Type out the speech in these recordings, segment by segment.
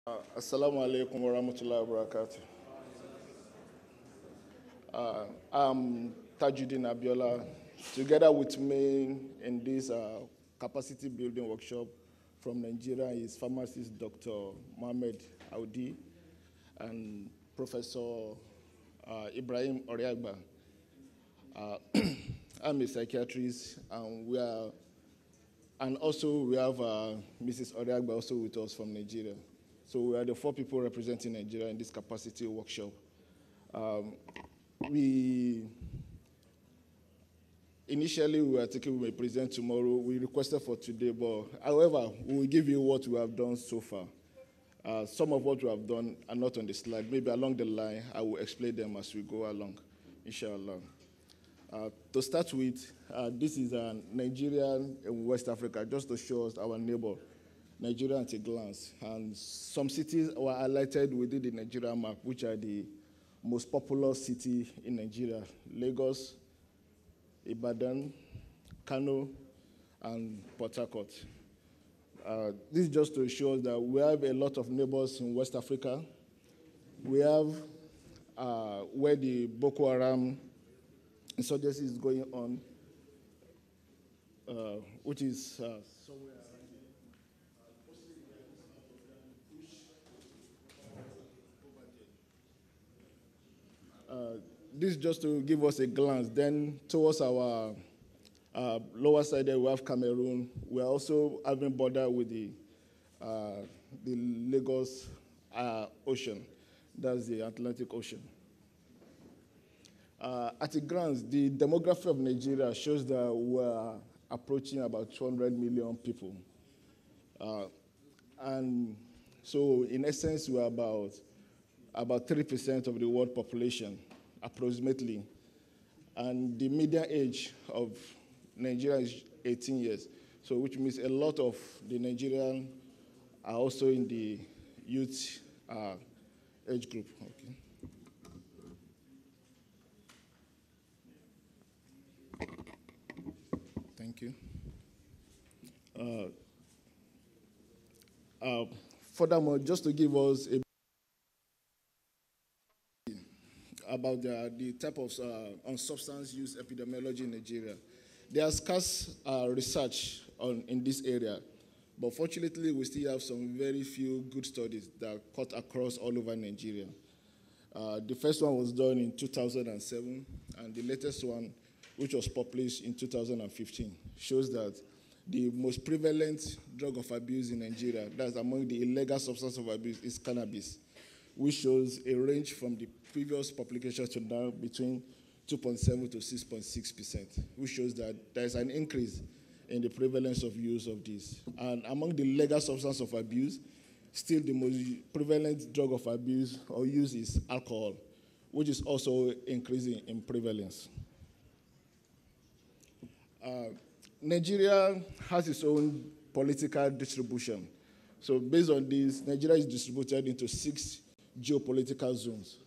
Assalamu alaikum wa rahmatullahi wa barakatuh. I'm Tajuddin Abiola. Together with me in this capacity building workshop from Nigeria is pharmacist Dr. Mohamed Audi and Professor Ibrahim Oriagba. I'm a psychiatrist, and also we have Mrs. Oriagba also with us from Nigeria. So we are the 4 people representing Nigeria in this capacity workshop. Initially we were thinking we may present tomorrow. We requested for today, but however, we will give you what we have done so far. Some of what we have done are not on the slide. Maybe along the line, I will explain them as we go along, inshallah. To start with, this is Nigeria in West Africa, just to show us our neighbor, Nigeria at a glance. And some cities were highlighted within the Nigeria map, which are the most populous city in Nigeria: Lagos, Ibadan, Kano, and Port Harcourt. This is just to show us that we have a lot of neighbors in West Africa. We have where the Boko Haram insurgency is going on, which is somewhere this is just to give us a glance. Then towards our lower side there, we have Cameroon. We are also having border with the Lagos Ocean. That's the Atlantic Ocean. At a glance, the demography of Nigeria shows that we're approaching about 200 million people. And so in essence, we're about 3% of the world population, approximately. And the median age of Nigeria is 18 years, so which means a lot of the Nigerians are also in the youth age group. Okay. Thank you. Furthermore, just to give us about the type of on substance use epidemiology in Nigeria. There are scarce research in this area, but fortunately we still have some very few good studies that cut across all over Nigeria. The first one was done in 2007, and the latest one, which was published in 2015, shows that the most prevalent drug of abuse in Nigeria, that's among the illegal substance of abuse, is cannabis, which shows a range from the previous publication to now between 2.7 to 6.6%, which shows that there is an increase in the prevalence of use of this. And among the legal substance of abuse, still the most prevalent drug of abuse or use is alcohol, which is also increasing in prevalence. Nigeria has its own political distribution. So based on this, Nigeria is distributed into 6 geopolitical zones.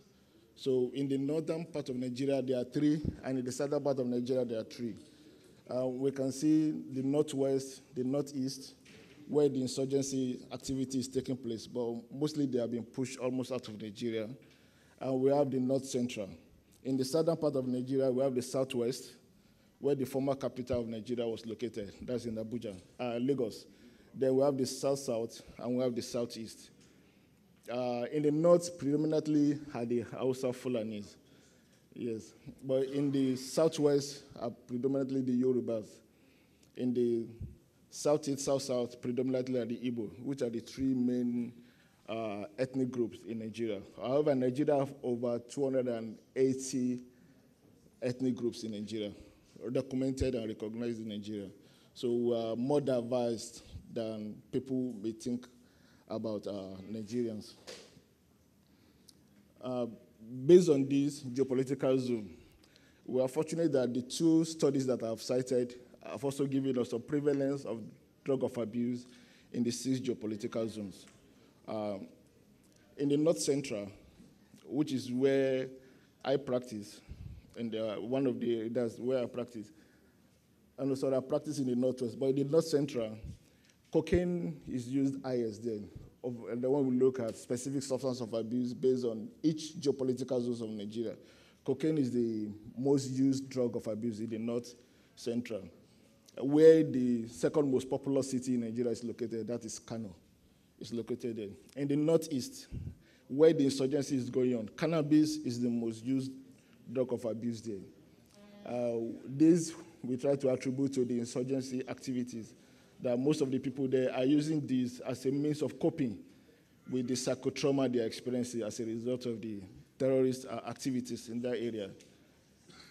So in the northern part of Nigeria, there are 3, and in the southern part of Nigeria, there are 3. We can see the northwest, the northeast, where the insurgency activity is taking place, but mostly they have been pushed almost out of Nigeria. And we have the north central. In the southern part of Nigeria, we have the southwest, where the former capital of Nigeria was located. That's in Abuja, Lagos. Then we have the south-south, and we have the southeast. In the north, predominantly are the Hausa Fulanis, yes. But in the southwest are predominantly the Yorubas. In the southeast, south-south, predominantly are the Igbo, which are the 3 main ethnic groups in Nigeria. However, Nigeria have over 280 ethnic groups in Nigeria, documented and recognized in Nigeria. So we are more diverse than people may think about Nigerians. Based on this geopolitical zone, we are fortunate that the 2 studies that I have cited have also given us a prevalence of drug of abuse in the 6 geopolitical zones. In the north central, which is where I practice, and that's where I practice, and also I practice in the northwest, but in the north central, cocaine is used highest there, and then when we look at specific substance of abuse based on each geopolitical zone of Nigeria, cocaine is the most used drug of abuse in the North Central. Where the second most populous city in Nigeria is located, that is Kano. It's located there. In the Northeast, where the insurgency is going on, cannabis is the most used drug of abuse there. This we try to attribute to the insurgency activities, that most of the people there are using this as a means of coping with the psychotrauma they are experiencing as a result of the terrorist activities in that area.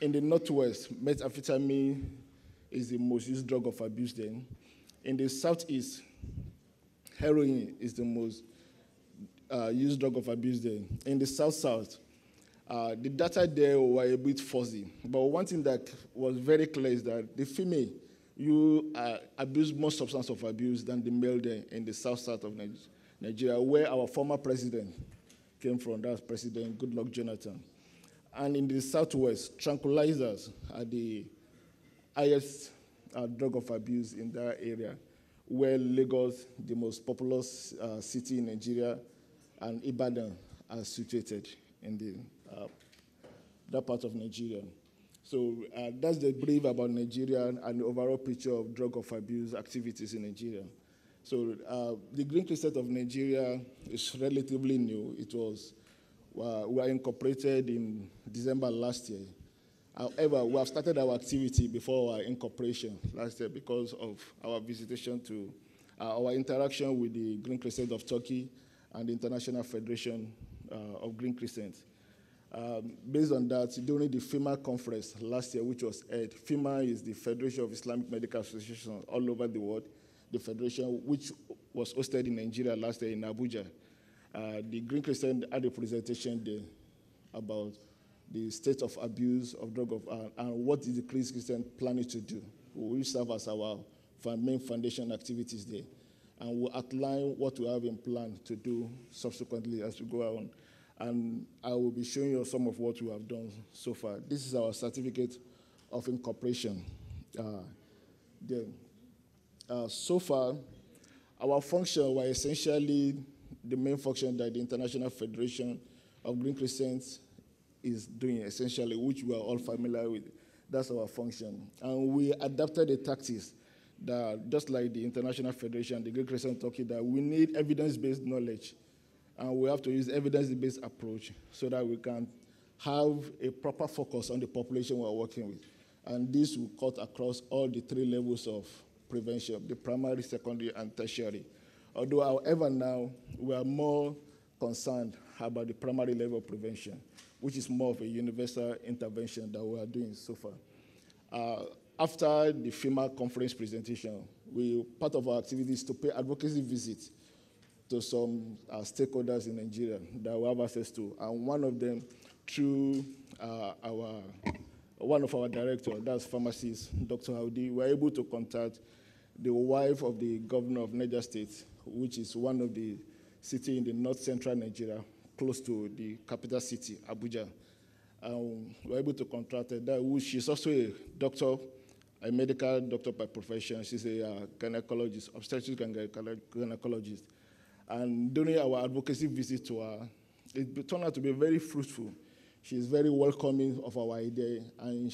In the Northwest, methamphetamine is the most used drug of abuse there. In the Southeast, heroin is the most used drug of abuse there. In the South-South, the data there were a bit fuzzy, but one thing that was very clear is that the female abuse more substance of abuse than the male there in the South-South of Nigeria, where our former president came from. That's President Goodluck Jonathan. And in the Southwest, tranquilizers are the highest drug of abuse in that area, where Lagos, the most populous city in Nigeria, and Ibadan are situated in that part of Nigeria. So that's the brief about Nigeria and the overall picture of drug of abuse activities in Nigeria. So the Green Crescent of Nigeria is relatively new. It was, we were incorporated in December last year. However, we have started our activity before our incorporation last year because of our visitation to our interaction with the Green Crescent of Turkey and the International Federation of Green Crescents. Based on that, during the FIMA conference last year, which was held, FIMA is the Federation of Islamic Medical Associations all over the world, the federation which was hosted in Nigeria last year in Abuja. The Green Crescent had a presentation there about the state of abuse of drug and what is the Green Crescent planning to do. We will serve as our main foundation activities there. And we'll outline what we have in plan to do subsequently as we go on. And I will be showing you some of what we have done so far. This is our certificate of incorporation. So far, our function were essentially the main function that the International Federation of Green Crescents is doing, essentially, which we are all familiar with. That's our function. And we adapted the tactics that, just like the International Federation, the Green Crescent talking, that we need evidence-based knowledge. And we have to use evidence-based approach so that we can have a proper focus on the population we're working with. And this will cut across all the three levels of prevention, the primary, secondary, and tertiary. Although, however, now we are more concerned about the primary level of prevention, which is more of a universal intervention that we are doing so far. After the FIMA conference presentation, part of our activity is to pay advocacy visits to some stakeholders in Nigeria that we have access to. And one of them, through one of our directors, that's pharmacist, Dr. Audi, we were able to contact the wife of the governor of Niger State, which is one of the cities in the north-central Nigeria, close to the capital city, Abuja. We were able to contact her. She's also a doctor, a medical doctor by profession. She's a gynecologist, obstetric and gynecologist. And during our advocacy visit to her, it turned out to be very fruitful. She's very welcoming of our idea, and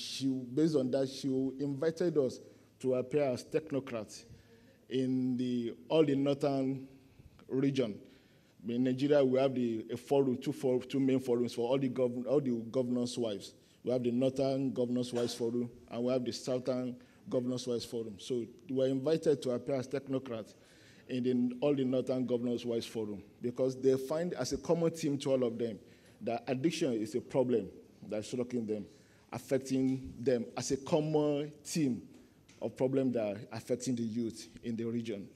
based on that, she invited us to appear as technocrats in all the northern region. In Nigeria, we have a forum, two main forums for all the governors' wives. We have the Northern Governors' Wives Forum, and we have the Southern Governors' Wives Forum. So we were invited to appear as technocrats in all the Northern Governors' Wives Forum, because they find as a common theme to all of them that addiction is a problem that's striking them, affecting them as a common theme of problems that are affecting the youth in the region.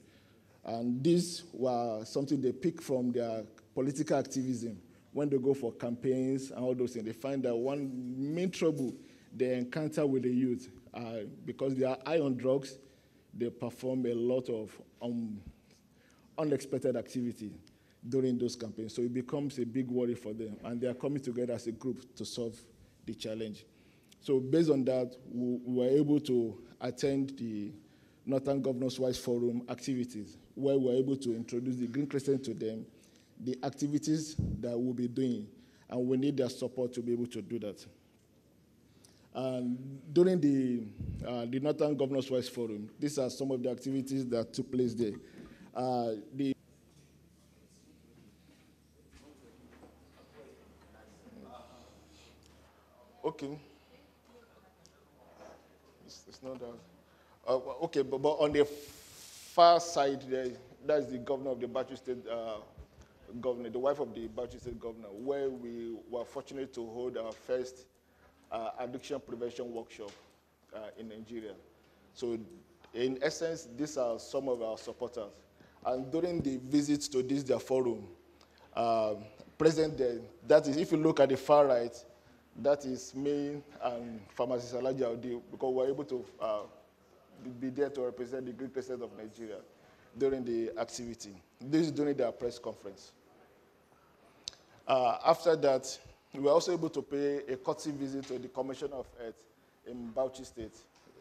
And these were something they pick from their political activism. When they go for campaigns and all those things, they find that one main trouble they encounter with the youth, because they are high on drugs, they perform a lot of unexpected activity during those campaigns. So it becomes a big worry for them, and they are coming together as a group to solve the challenge. So based on that, we were able to attend the Northern Governors Wise Forum activities, where we're able to introduce the Green Crescent to them, the activities that we'll be doing, and we need their support to be able to do that. And during the Northern Governors Wise Forum, these are some of the activities that took place there. Okay. It's not that. Okay, but on the far side there, that's the governor of the Bauchi State governor, the wife of the Bauchi State governor, where we were fortunate to hold our first addiction prevention workshop in Nigeria. So in essence, these are some of our supporters. And during the visits to their forum, present there, that is, if you look at the far right, that is me and pharmacist Alaji Audi, because we're able to be there to represent the Green Crescent of Nigeria during the activity. This is during their press conference. After that, we were also able to pay a courtesy visit to the Commissioner of Health in Bauchi State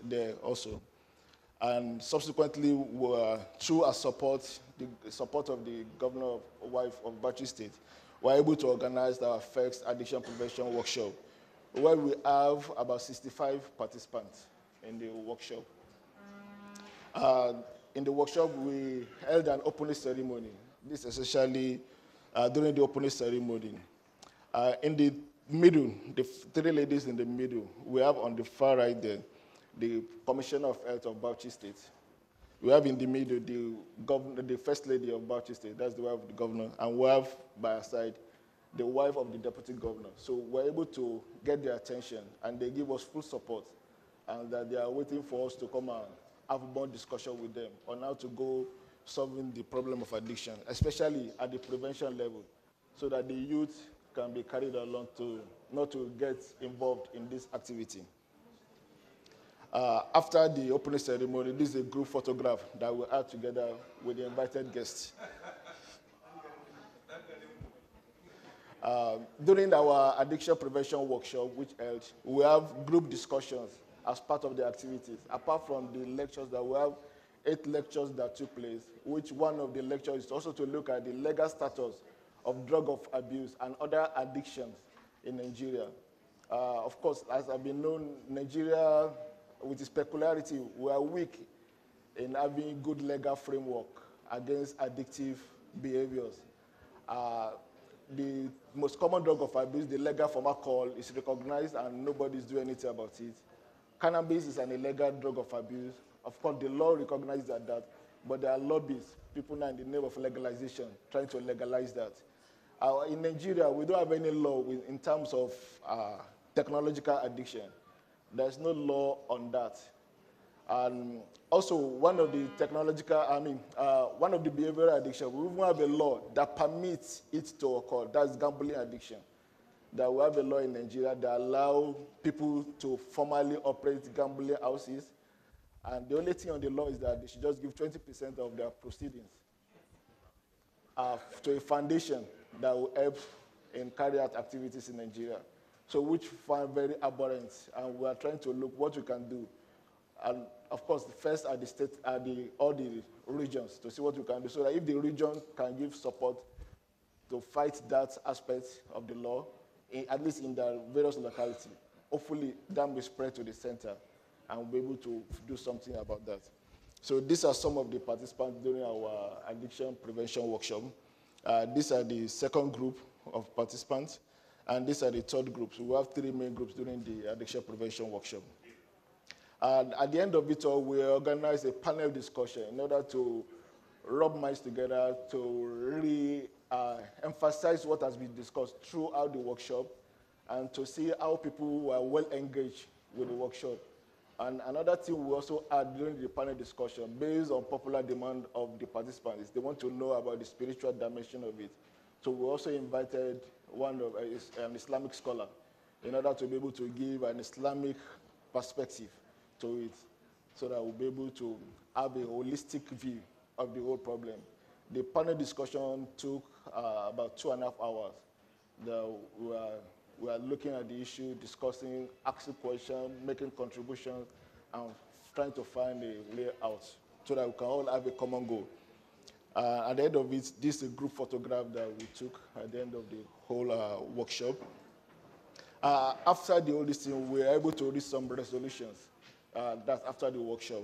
there also. And subsequently, through our support, the support of the governor wife of Bauchi State, we were able to organize our first addiction prevention workshop, where we have about 65 participants in the workshop. In the workshop, we held an opening ceremony. This essentially during the opening ceremony. In the middle, the three ladies in the middle, we have on the far right there, the Commissioner of Health of Bauchi State. We have in the middle the First Lady of Bauchi State, that's the wife of the governor, and we have by our side the wife of the Deputy Governor. So we're able to get their attention, and they give us full support, and that they are waiting for us to come and have more discussion with them on how to go solving the problem of addiction, especially at the prevention level, so that the youth can be carried along to not to get involved in this activity. After the opening ceremony, this is a group photograph that we had together with the invited guests. During our addiction prevention workshop, which held, we have group discussions as part of the activities. Apart from the lectures, that we have 8 lectures that took place, which one of the lectures is also to look at the legal status of drug abuse and other addictions in Nigeria. Of course, as has been known, Nigeria, with its peculiarity, we are weak in having good legal framework against addictive behaviors. The most common drug of abuse, the legal form alcohol, is recognized and nobody's doing anything about it. Cannabis is an illegal drug of abuse. Of course, the law recognizes that, but there are lobbies, people now in the name of legalization, trying to legalize that. In Nigeria, we don't have any law in terms of technological addiction. There's no law on that. And also, one of the one of the behavioral addiction, we even have a law that permits it to occur. That's gambling addiction. That we have a law in Nigeria that allows people to formally operate gambling houses. And the only thing on the law is that they should just give 20% of their proceedings to a foundation that will help in carry out activities in Nigeria. So which we find very abhorrent, and we are trying to look what we can do. And of course, first at the state, all the regions, to see what we can do, so that if the region can give support to fight that aspect of the law, at least in the various localities, hopefully that will spread to the center, and we'll be able to do something about that. So these are some of the participants during our addiction prevention workshop. These are the second group of participants, and these are the third group. So we have 3 main groups during the addiction prevention workshop. And at the end of it all, we organized a panel discussion in order to rub minds together to really emphasize what has been discussed throughout the workshop, and to see how people were well engaged with the workshop. And another thing we also had during the panel discussion, based on popular demand of the participants, is they want to know about the spiritual dimension of it. So we also invited an Islamic scholar in order to be able to give an Islamic perspective to it, so that we'll be able to have a holistic view of the whole problem. The panel discussion took about 2.5 hours. We are looking at the issue, discussing, asking questions, making contributions, and trying to find a layout so that we can all have a common goal. At the end of it, this is a group photograph that we took at the end of the whole workshop. After the whole thing, we were able to reach some resolutions. That's after the workshop.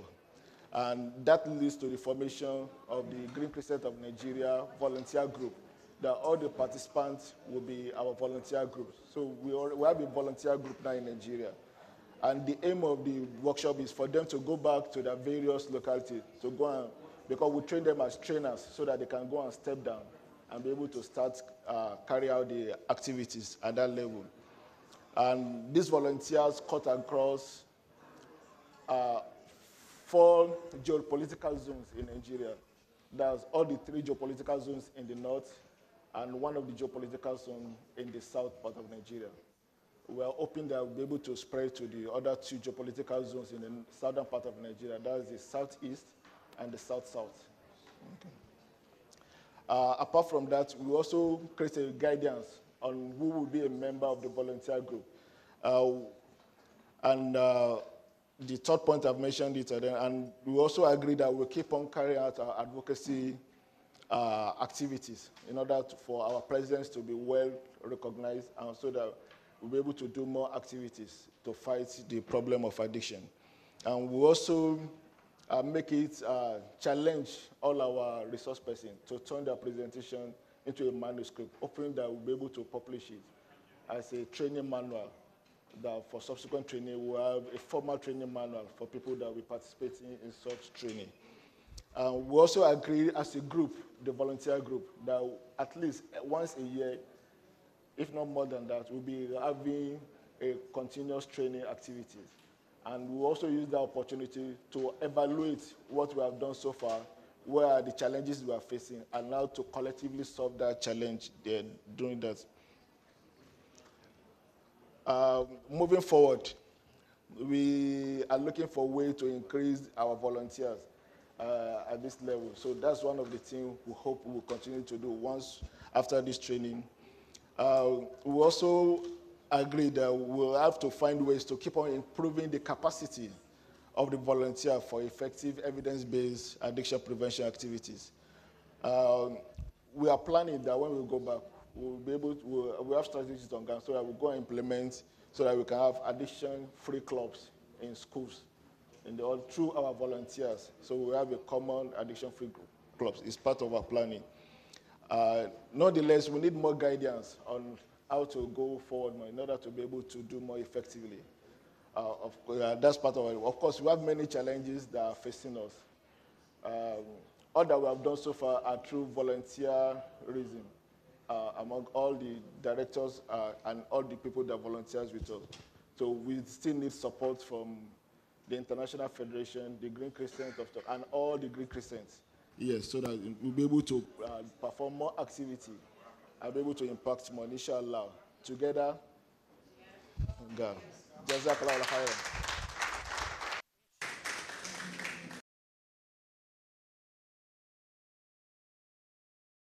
And that leads to the formation of the Green Crescent of Nigeria volunteer group, that all the participants will be our volunteer groups. So we have a volunteer group now in Nigeria. And the aim of the workshop is for them to go back to their various localities, to go and, because we train them as trainers so that they can go and step down and be able to start carry out the activities at that level. And these volunteers cut across 4 geopolitical zones in Nigeria. That's all the 3 geopolitical zones in the north and one of the geopolitical zones in the south part of Nigeria. We are hoping that we'll be able to spread to the other 2 geopolitical zones in the southern part of Nigeria. That's the southeast and the south-south. Okay. Apart from that, we also created guidance on who will be a member of the volunteer group. The third point I've mentioned it, and we also agree that we'll keep on carrying out our advocacy activities in order for our presidents to be well recognized and so that we'll be able to do more activities to fight the problem of addiction. And we also make it challenge all our resource persons to turn their presentation into a manuscript, hoping that we'll be able to publish it as a training manual, that for subsequent training, we'll have a formal training manual for people that will participate in such training. We also agree as a group, the volunteer group, that at least once a year, if not more than that, we'll be having a continuous training activities. And we'll also use that opportunity to evaluate what we have done so far, where are the challenges we are facing, and how to collectively solve that challenge doing that. Moving forward, we are looking for ways to increase our volunteers at this level. So that's one of the things we hope we will continue to do once after this training. We also agree that we'll have to find ways to keep on improving the capacity of the volunteer for effective evidence-based addiction prevention activities. We are planning that when we go back, we'll be able to, we have strategies on ground so that we'll go and implement so that we can have addiction-free clubs in schools through our volunteers. So we have a common addiction-free clubs. It's part of our planning. Nonetheless, we need more guidance on how to go forward more in order to be able to do more effectively. That's part of it. Of course, we have many challenges that are facing us. All that we have done so far are through volunteerism among all the directors and all the people that volunteers with us. So we still need support from the International Federation, the Green Crescent, and all the Green Crescents. Yes, so that we'll be able to perform more activity and be able to impact more, inshallah. Together, God. Jazakallah khairan.